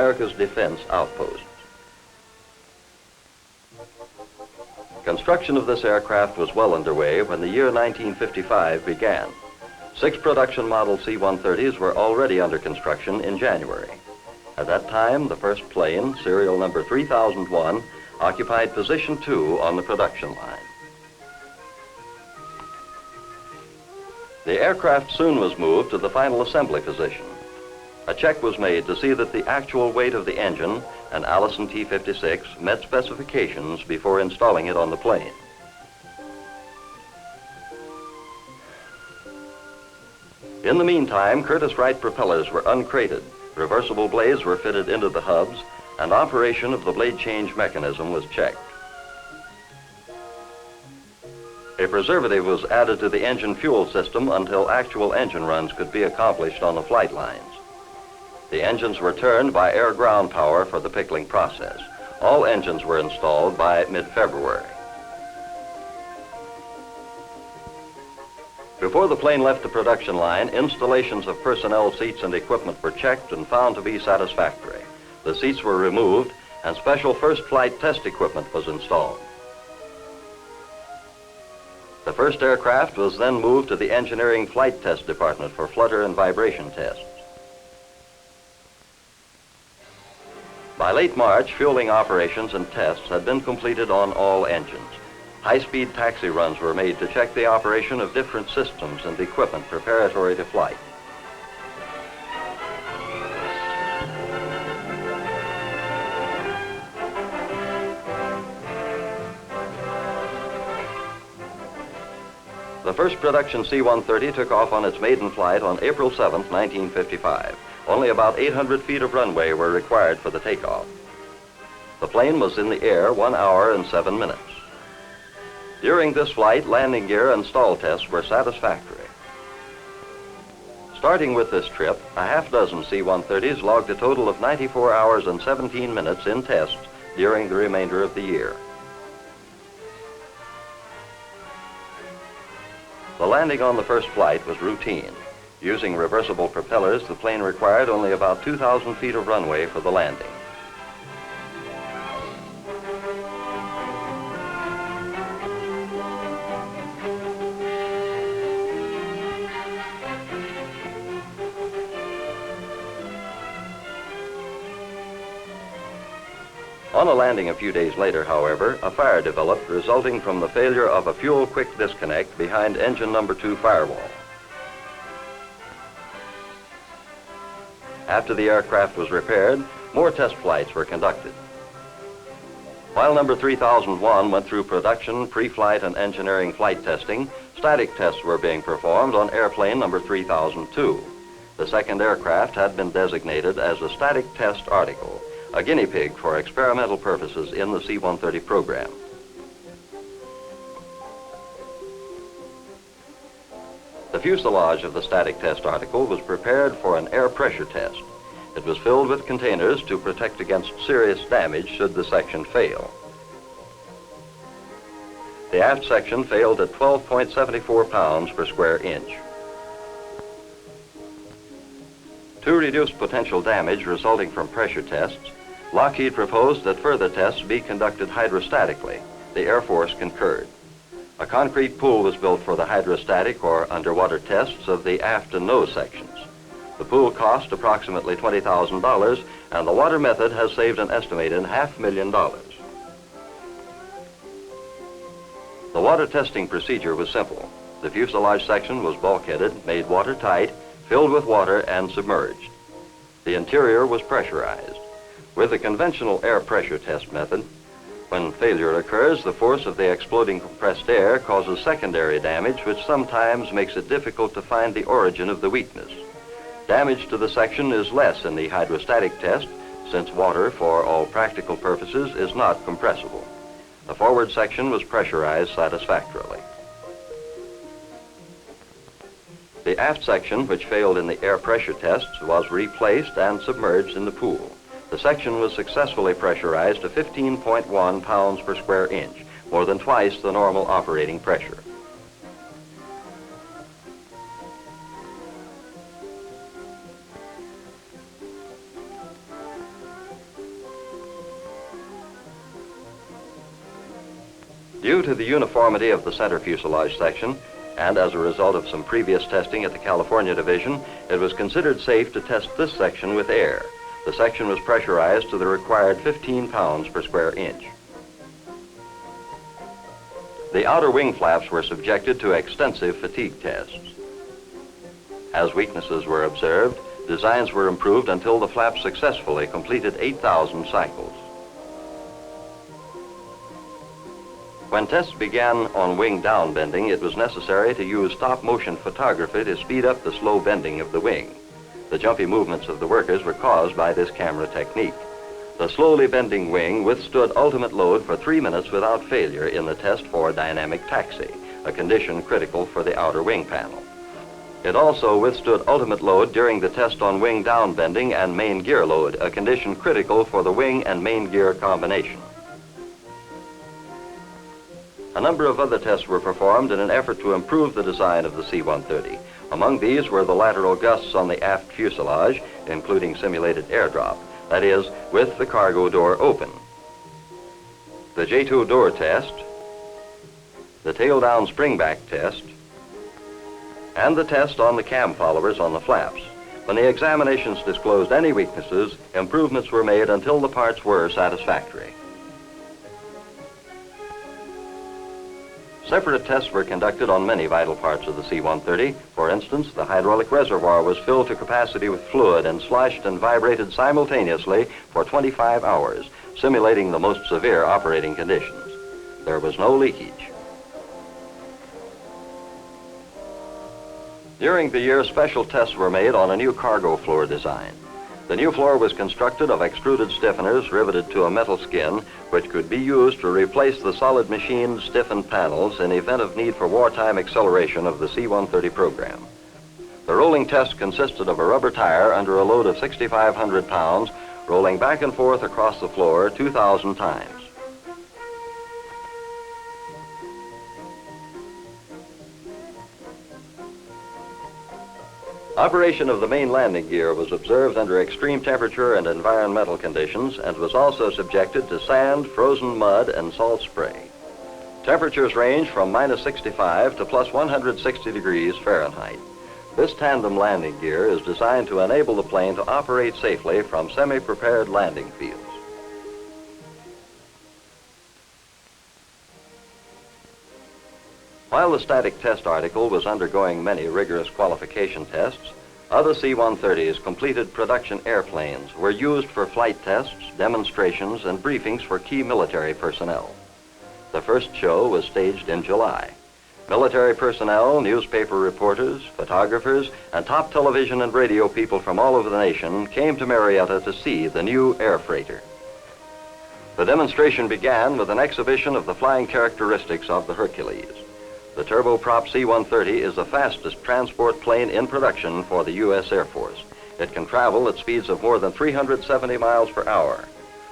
America's defense outposts. Construction of this aircraft was well underway when the year 1955 began. 6 production model C-130s were already under construction in January. At that time, the first plane, serial number 3001, occupied position 2 on the production line. The aircraft soon was moved to the final assembly position. A check was made to see that the actual weight of the engine, an Allison T-56, met specifications before installing it on the plane. In the meantime, Curtiss-Wright propellers were uncrated, reversible blades were fitted into the hubs, and operation of the blade change mechanism was checked. A preservative was added to the engine fuel system until actual engine runs could be accomplished on the flight lines. The engines were turned by air-ground power for the pickling process. All engines were installed by mid-February. Before the plane left the production line, installations of personnel seats and equipment were checked and found to be satisfactory. The seats were removed and special first flight test equipment was installed. The first aircraft was then moved to the engineering flight test department for flutter and vibration tests. By late March, fueling operations and tests had been completed on all engines. High-speed taxi runs were made to check the operation of different systems and equipment preparatory to flight. The first production C-130 took off on its maiden flight on April 7, 1955. Only about 800 feet of runway were required for the takeoff. The plane was in the air 1 hour and 7 minutes. During this flight, landing gear and stall tests were satisfactory. Starting with this trip, a half dozen C-130s logged a total of 94 hours and 17 minutes in tests during the remainder of the year. The landing on the first flight was routine. Using reversible propellers, the plane required only about 2,000 feet of runway for the landing. On a landing a few days later, however, a fire developed resulting from the failure of a fuel quick disconnect behind engine number 2 firewall. After the aircraft was repaired, more test flights were conducted. While number 3001 went through production, pre-flight, and engineering flight testing, static tests were being performed on airplane number 3002. The second aircraft had been designated as a static test article, a guinea pig for experimental purposes in the C-130 program. The fuselage of the static test article was prepared for an air pressure test. It was filled with containers to protect against serious damage should the section fail. The aft section failed at 12.74 pounds per square inch. To reduce potential damage resulting from pressure tests, Lockheed proposed that further tests be conducted hydrostatically. The Air Force concurred. A concrete pool was built for the hydrostatic or underwater tests of the aft and nose sections. The pool cost approximately $20,000, and the water method has saved an estimated $500,000. The water testing procedure was simple. The fuselage section was bulkheaded, made watertight, filled with water, and submerged. The interior was pressurized. With the conventional air pressure test method, when failure occurs, the force of the exploding compressed air causes secondary damage, which sometimes makes it difficult to find the origin of the weakness. Damage to the section is less in the hydrostatic test, since water, for all practical purposes, is not compressible. The forward section was pressurized satisfactorily. The aft section, which failed in the air pressure tests, was replaced and submerged in the pool. The section was successfully pressurized to 15.1 pounds per square inch, more than twice the normal operating pressure. Due to the uniformity of the center fuselage section, and as a result of some previous testing at the California Division, it was considered safe to test this section with air. The section was pressurized to the required 15 pounds per square inch. The outer wing flaps were subjected to extensive fatigue tests. As weaknesses were observed, designs were improved until the flaps successfully completed 8,000 cycles. When tests began on wing down bending, it was necessary to use stop-motion photography to speed up the slow bending of the wing. The jumpy movements of the workers were caused by this camera technique. The slowly bending wing withstood ultimate load for 3 minutes without failure in the test for dynamic taxi, a condition critical for the outer wing panel. It also withstood ultimate load during the test on wing down bending and main gear load, a condition critical for the wing and main gear combination. A number of other tests were performed in an effort to improve the design of the C-130. Among these were the lateral gusts on the aft fuselage, including simulated airdrop, that is, with the cargo door open. The J2 door test, the tail-down springback test, and the test on the cam followers on the flaps. When the examinations disclosed any weaknesses, improvements were made until the parts were satisfactory. Separate tests were conducted on many vital parts of the C-130. For instance, the hydraulic reservoir was filled to capacity with fluid and slashed and vibrated simultaneously for 25 hours, simulating the most severe operating conditions. There was no leakage. During the year, special tests were made on a new cargo floor design. The new floor was constructed of extruded stiffeners riveted to a metal skin, which could be used to replace the solid machined stiffened panels in event of need for wartime acceleration of the C-130 program. The rolling test consisted of a rubber tire under a load of 6,500 pounds, rolling back and forth across the floor 2,000 times. Operation of the main landing gear was observed under extreme temperature and environmental conditions and was also subjected to sand, frozen mud, and salt spray. Temperatures range from -65 to +160 degrees Fahrenheit. This tandem landing gear is designed to enable the plane to operate safely from semi-prepared landing fields. While the static test article was undergoing many rigorous qualification tests, other C-130s completed production airplanes were used for flight tests, demonstrations, and briefings for key military personnel. The first show was staged in July. Military personnel, newspaper reporters, photographers, and top television and radio people from all over the nation came to Marietta to see the new air freighter. The demonstration began with an exhibition of the flying characteristics of the Hercules. The turboprop C-130 is the fastest transport plane in production for the U.S. Air Force. It can travel at speeds of more than 370 miles per hour.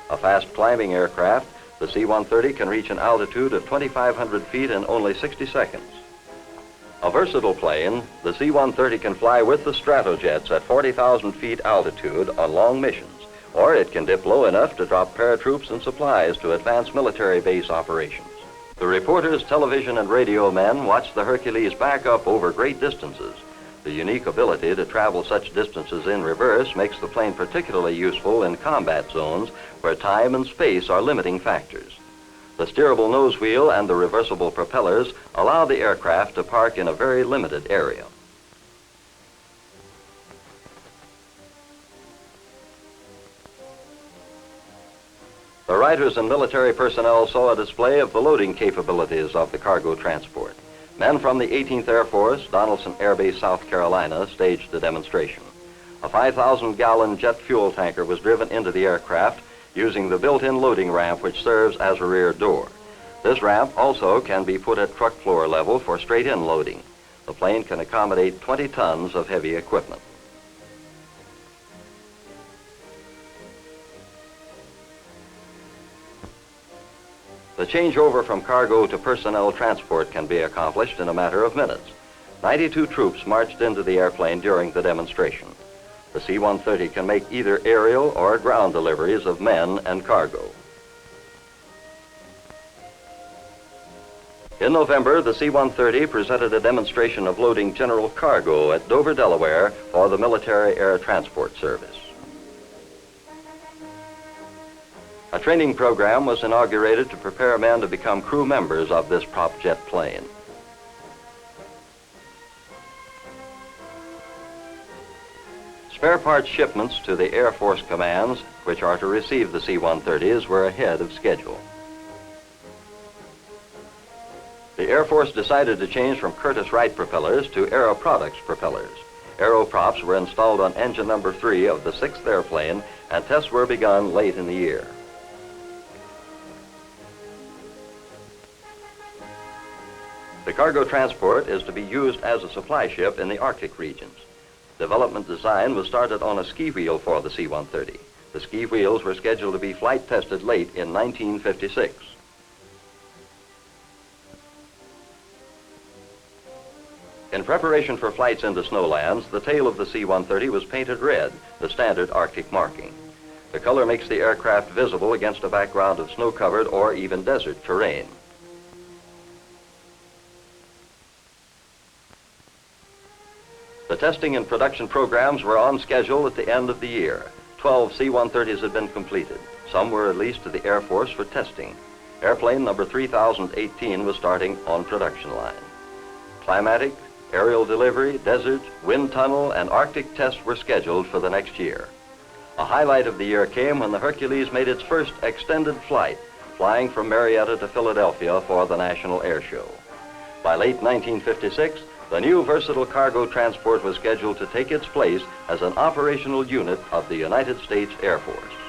A fast climbing aircraft, the C-130 can reach an altitude of 2,500 feet in only 60 seconds. A versatile plane, the C-130 can fly with the Stratojets at 40,000 feet altitude on long missions, or it can dip low enough to drop paratroops and supplies to advance military base operations. The reporters, television, and radio men watched the Hercules back up over great distances. The unique ability to travel such distances in reverse makes the plane particularly useful in combat zones where time and space are limiting factors. The steerable nose wheel and the reversible propellers allow the aircraft to park in a very limited area. The writers and military personnel saw a display of the loading capabilities of the cargo transport. Men from the 18th Air Force, Donaldson Air Base, South Carolina, staged the demonstration. A 5,000-gallon jet fuel tanker was driven into the aircraft using the built-in loading ramp which serves as a rear door. This ramp also can be put at truck floor level for straight-in loading. The plane can accommodate 20 tons of heavy equipment. The changeover from cargo to personnel transport can be accomplished in a matter of minutes. 92 troops marched into the airplane during the demonstration. The C-130 can make either aerial or ground deliveries of men and cargo. In November, the C-130 presented a demonstration of loading general cargo at Dover, Delaware for the Military Air Transport Service. A training program was inaugurated to prepare men to become crew members of this prop jet plane. Spare parts shipments to the Air Force commands, which are to receive the C-130s, were ahead of schedule. The Air Force decided to change from Curtiss-Wright propellers to Aero Products propellers. Aero props were installed on engine number 3 of the 6th airplane, and tests were begun late in the year. The cargo transport is to be used as a supply ship in the Arctic regions. Development design was started on a ski wheel for the C-130. The ski wheels were scheduled to be flight tested late in 1956. In preparation for flights into snowlands, the tail of the C-130 was painted red, the standard Arctic marking. The color makes the aircraft visible against a background of snow-covered or even desert terrain. The testing and production programs were on schedule at the end of the year. 12 C-130s had been completed. Some were released to the Air Force for testing. Airplane number 3018 was starting on production line. Climatic, aerial delivery, desert, wind tunnel, and Arctic tests were scheduled for the next year. A highlight of the year came when the Hercules made its first extended flight, flying from Marietta to Philadelphia for the National Air Show. By late 1956, the new versatile cargo transport was scheduled to take its place as an operational unit of the United States Air Force.